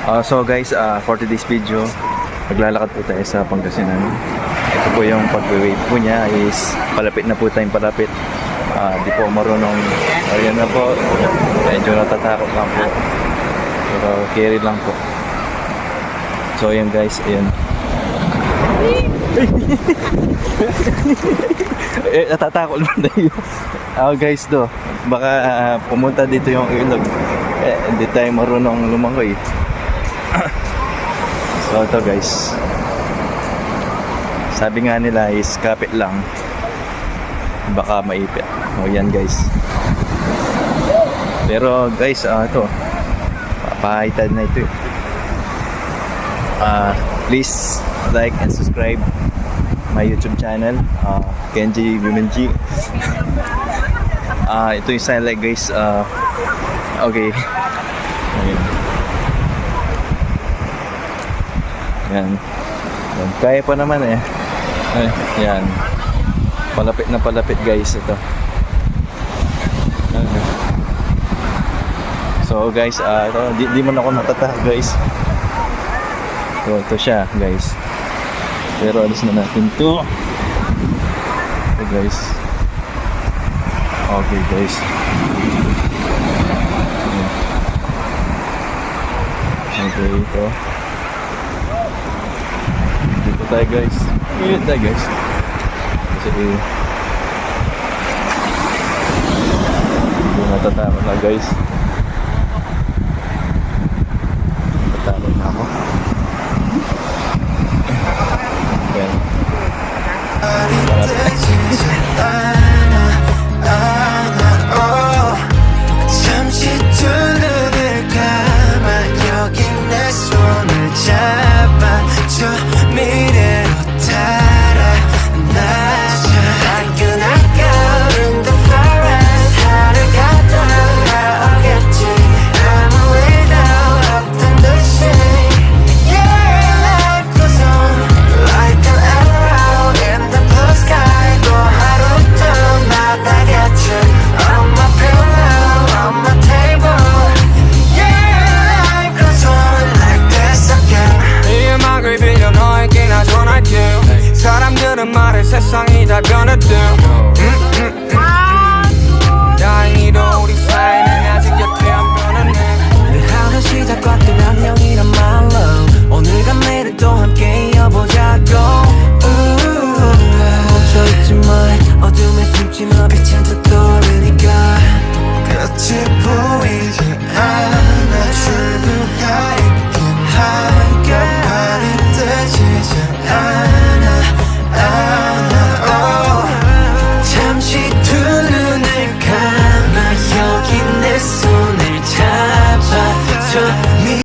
So guys, for today's video, maglalakad po tayo sa Pangasinan. Ito po yung pag-wait po niya is palapit na po tayong palapit. Di po marunong, ayan na po, medyo natatakot lang po. Pero carry lang po. So ayan guys, ayan. Natatakot lang tayo. Guys do, baka pumunta dito yung ilog. Hindi tayo marunong lumangoy. So ito guys, sabi nga nila is kapit lang, baka maipit. O yan guys. Pero guys, ito papahitad na ito. Please like and subscribe my YouTube channel, Kenji Bimenji. Ito yung sign like guys. Okay. Ayan. Yan. Yan. Kaya pa naman eh. Yan. Palapit na palapit guys ito. So guys, ito, di man ako natatakot guys. So ito siya guys. Pero alis na natin to. Okay guys. Okay guys. Okay ito. Dito tayo guys. Dito tayo guys. Kasi hindi natatakot na guys.